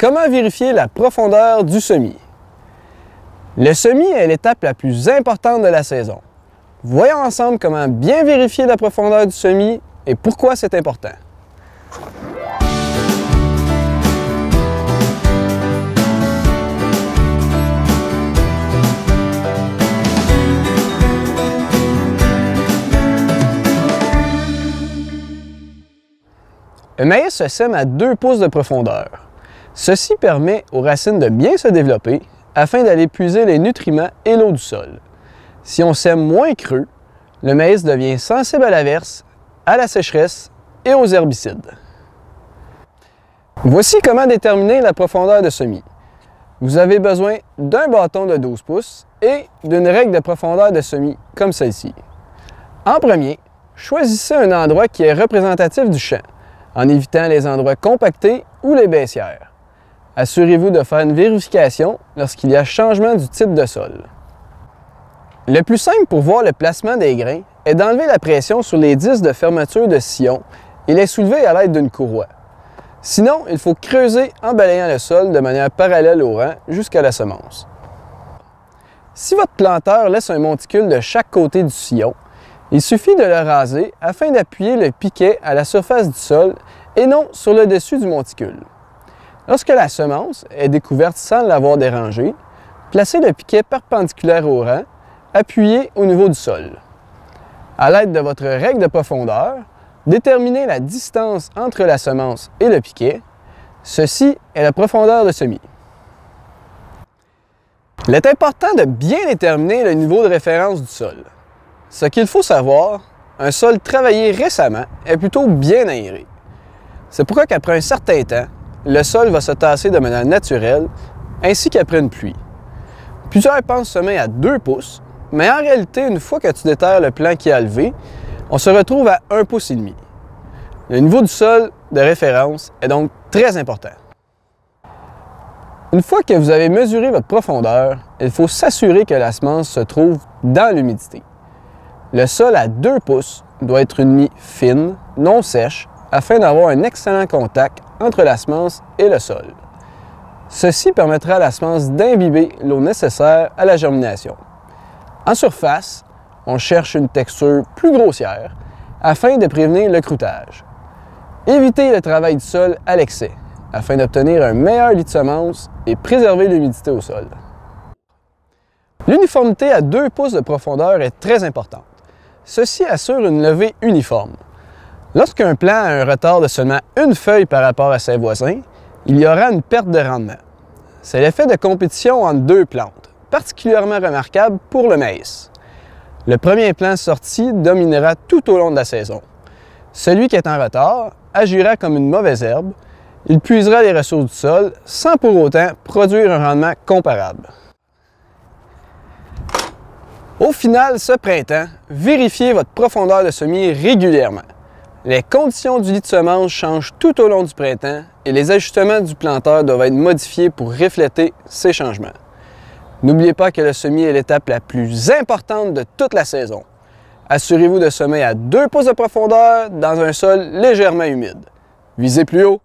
Comment vérifier la profondeur du semis? Le semis est l'étape la plus importante de la saison. Voyons ensemble comment bien vérifier la profondeur du semis et pourquoi c'est important. Le maïs se sème à 2 pouces de profondeur. Ceci permet aux racines de bien se développer afin d'aller puiser les nutriments et l'eau du sol. Si on sème moins creux, le maïs devient sensible à l'averse, à la sécheresse et aux herbicides. Voici comment déterminer la profondeur de semis. Vous avez besoin d'un bâton de 12 pouces et d'une règle de profondeur de semis comme celle-ci. En premier, choisissez un endroit qui est représentatif du champ, en évitant les endroits compactés ou les baissières. Assurez-vous de faire une vérification lorsqu'il y a changement du type de sol. Le plus simple pour voir le placement des grains est d'enlever la pression sur les disques de fermeture de sillon et les soulever à l'aide d'une courroie. Sinon, il faut creuser en balayant le sol de manière parallèle au rang jusqu'à la semence. Si votre planteur laisse un monticule de chaque côté du sillon, il suffit de le raser afin d'appuyer le piquet à la surface du sol et non sur le dessus du monticule. Lorsque la semence est découverte sans l'avoir dérangée, placez le piquet perpendiculaire au rang, appuyé au niveau du sol. À l'aide de votre règle de profondeur, déterminez la distance entre la semence et le piquet. Ceci est la profondeur de semis. Il est important de bien déterminer le niveau de référence du sol. Ce qu'il faut savoir, un sol travaillé récemment est plutôt bien aéré. C'est pourquoi qu'après un certain temps, le sol va se tasser de manière naturelle, ainsi qu'après une pluie. Plusieurs pensent semer à 2 pouces, mais en réalité, une fois que tu déterres le plan qui a levé, on se retrouve à 1 pouce et demi. Le niveau du sol de référence est donc très important. Une fois que vous avez mesuré votre profondeur, il faut s'assurer que la semence se trouve dans l'humidité. Le sol à 2 pouces doit être une mie fine, non sèche, afin d'avoir un excellent contact entre la semence et le sol. Ceci permettra à la semence d'imbiber l'eau nécessaire à la germination. En surface, on cherche une texture plus grossière afin de prévenir le croûtage. Évitez le travail du sol à l'excès afin d'obtenir un meilleur lit de semence et préserver l'humidité au sol. L'uniformité à 2 pouces de profondeur est très importante. Ceci assure une levée uniforme. Lorsqu'un plant a un retard de seulement une feuille par rapport à ses voisins, il y aura une perte de rendement. C'est l'effet de compétition entre 2 plantes, particulièrement remarquable pour le maïs. Le premier plant sorti dominera tout au long de la saison. Celui qui est en retard agira comme une mauvaise herbe. Il puisera les ressources du sol sans pour autant produire un rendement comparable. Au final, ce printemps, vérifiez votre profondeur de semis régulièrement. Les conditions du lit de semence changent tout au long du printemps et les ajustements du planteur doivent être modifiés pour refléter ces changements. N'oubliez pas que le semis est l'étape la plus importante de toute la saison. Assurez-vous de semer à 2 pouces de profondeur dans un sol légèrement humide. Visez plus haut.